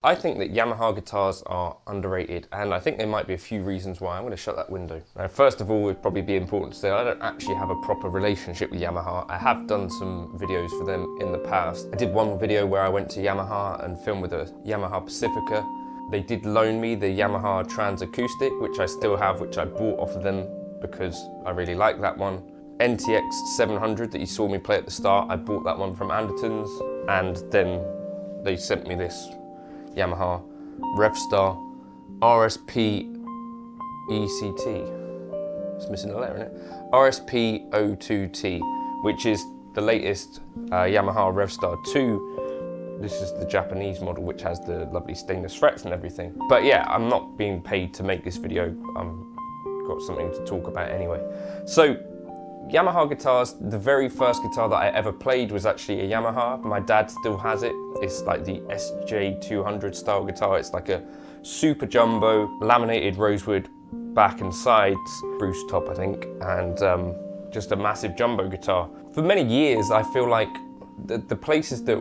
I think that Yamaha guitars are underrated, and I think there might be a few reasons why. I'm going to shut that window. Now, first of all, it'd probably be important to say I don't actually have a proper relationship with Yamaha. I have done some videos for them in the past. I did one video where I went to Yamaha and filmed with a Yamaha Pacifica. They did loan me the Yamaha Trans Acoustic, which I still have, which I bought off of them because I really like that one. NTX 700 that you saw me play at the start, I bought that one from Anderton's, and then they sent me this Yamaha Revstar RSP ECT. It's missing a letter in it. RSP02T, which is the latest Yamaha Revstar 2. This is the Japanese model, which has the lovely stainless frets and everything. But yeah, I'm not being paid to make this video. I've got something to talk about anyway. So, Yamaha guitars, the very first guitar that I ever played was actually a Yamaha. My dad still has it. It's like the SJ200 style guitar. It's like a super jumbo, laminated rosewood back and sides, spruce top I think, and just a massive jumbo guitar. For many years I feel like the places that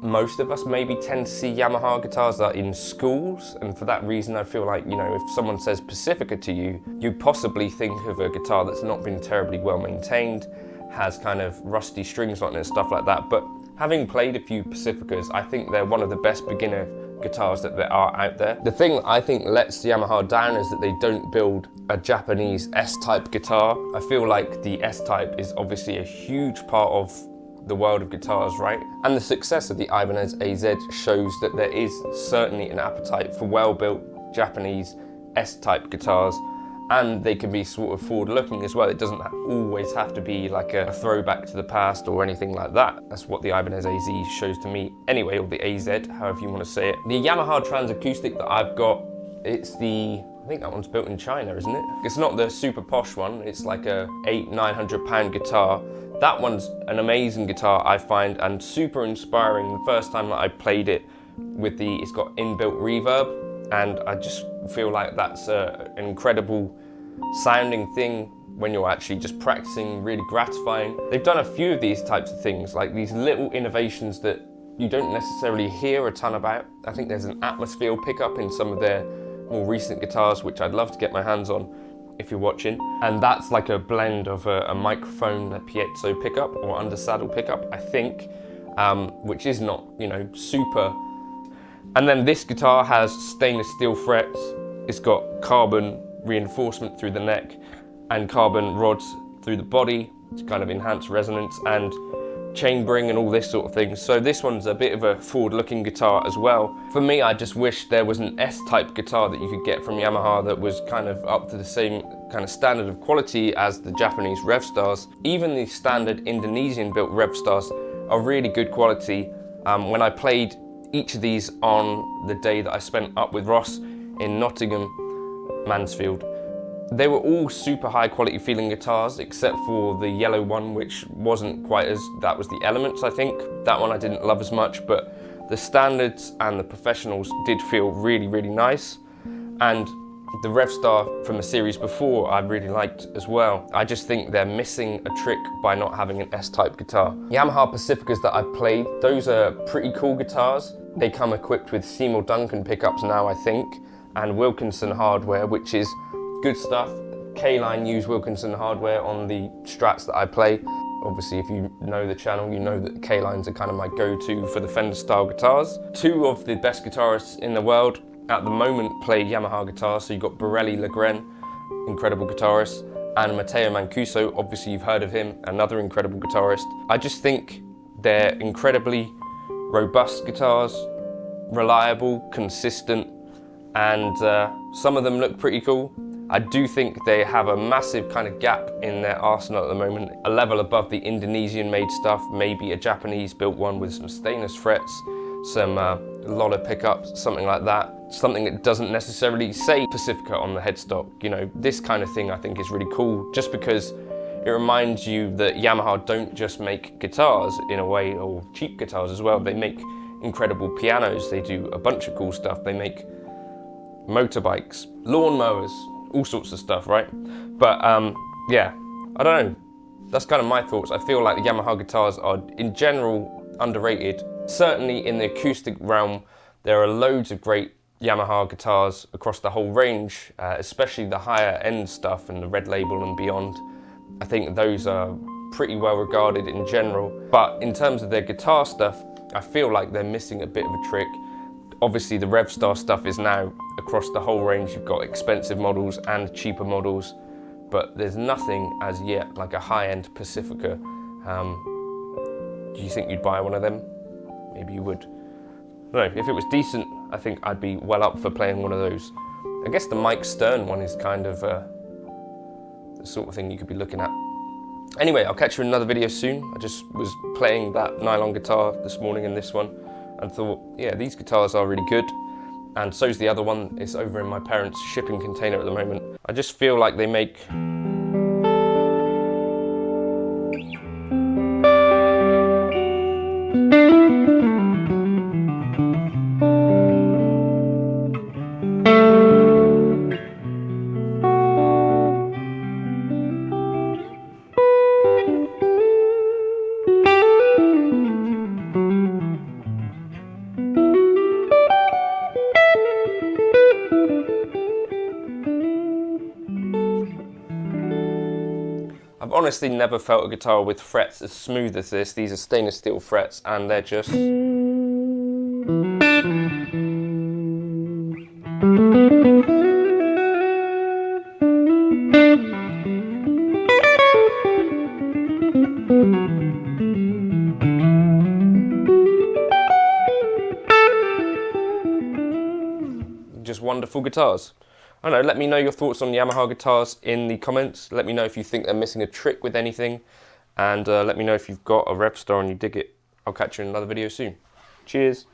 most of us maybe tend to see Yamaha guitars are in schools, and for that reason I feel like, you know, if someone says Pacifica to you, you possibly think of a guitar that's not been terribly well maintained, has kind of rusty strings on it and stuff like that. But having played a few Pacificas, I think they're one of the best beginner guitars that there are out there. The thing that I think lets Yamaha down is that they don't build a Japanese S-type guitar. I feel like the S-type is obviously a huge part of the world of guitars, right? And the success of the Ibanez AZ shows that there is certainly an appetite for well-built Japanese S-type guitars, and they can be sort of forward-looking as well. It doesn't always have to be like a throwback to the past or anything like that. That's what the Ibanez AZ shows to me anyway, or the AZ, however you want to say it. The Yamaha Trans Acoustic that I've got, it's the, I think that one's built in China, isn't it? It's not the super posh one. It's like a £800–900 guitar. That one's an amazing guitar, I find, and super inspiring. The first time that I played it with it's got inbuilt reverb, and I just feel like that's an incredible sounding thing when you're actually just practicing, really gratifying. They've done a few of these types of things, like these little innovations that you don't necessarily hear a ton about. I think there's an atmosphere pickup in some of their more recent guitars, which I'd love to get my hands on if you're watching. And that's like a blend of a microphone, a piezo pickup or under saddle pickup, I think, which is not, you know, super. And then this guitar has stainless steel frets. It's got carbon reinforcement through the neck and carbon rods through the body to kind of enhance resonance and chambering and all this sort of thing. So this one's a bit of a forward-looking guitar as well. For me, I just wish there was an S-type guitar that you could get from Yamaha that was kind of up to the same kind of standard of quality as the Japanese Revstars. Even the standard Indonesian-built Revstars are really good quality. When I played each of these on the day that I spent up with Ross in Nottingham, Mansfield, they were all super high quality feeling guitars, except for the yellow one, which wasn't quite as, that was the Elements, I think. That one I didn't love as much, but the standards and the professionals did feel really, really nice. And the Revstar from the series before I really liked as well. I just think they're missing a trick by not having an S-type guitar. Yamaha Pacificas that I've played, those are pretty cool guitars. They come equipped with Seymour Duncan pickups now, I think, and Wilkinson hardware, which is good stuff. K-Line use Wilkinson hardware on the Strats that I play. Obviously, if you know the channel, you know that K-Lines are kind of my go-to for the Fender style guitars. Two of the best guitarists in the world at the moment play Yamaha guitars. So you've got Borelli Legren, incredible guitarist, and Matteo Mancuso, obviously you've heard of him, another incredible guitarist. I just think they're incredibly robust guitars, reliable, consistent, and some of them look pretty cool. I do think they have a massive kind of gap in their arsenal at the moment, a level above the Indonesian made stuff, maybe a Japanese built one with some stainless frets, some Lola pickups, something like that. Something that doesn't necessarily say Pacifica on the headstock. You know, this kind of thing I think is really cool, just because it reminds you that Yamaha don't just make guitars in a way, or cheap guitars as well. They make incredible pianos, they do a bunch of cool stuff. They make motorbikes, lawnmowers, all sorts of stuff, right? But yeah, I don't know. That's kind of my thoughts. I feel like the Yamaha guitars are, in general, underrated. Certainly in the acoustic realm, There are loads of great Yamaha guitars across the whole range, especially the higher end stuff and the Red Label and beyond. I think those are pretty well regarded in general, but in terms of their guitar stuff, I feel like they're missing a bit of a trick. Obviously the Revstar stuff is now across the whole range. You've got expensive models and cheaper models, but there's nothing as yet like a high-end Pacifica. Do you think you'd buy one of them? Maybe you would. No, if it was decent, I think I'd be well up for playing one of those. I guess the Mike Stern one is kind of the sort of thing you could be looking at. Anyway, I'll catch you in another video soon. I just was playing that nylon guitar this morning in this one and thought, yeah, these guitars are really good. And so's the other one. It's over in my parents' shipping container at the moment. I just feel like they make I've honestly never felt a guitar with frets as smooth as this. These are stainless steel frets and they're just... just wonderful guitars. I don't know, let me know your thoughts on Yamaha guitars in the comments. Let me know if you think they're missing a trick with anything. And let me know if you've got a Revstar and you dig it. I'll catch you in another video soon. Cheers.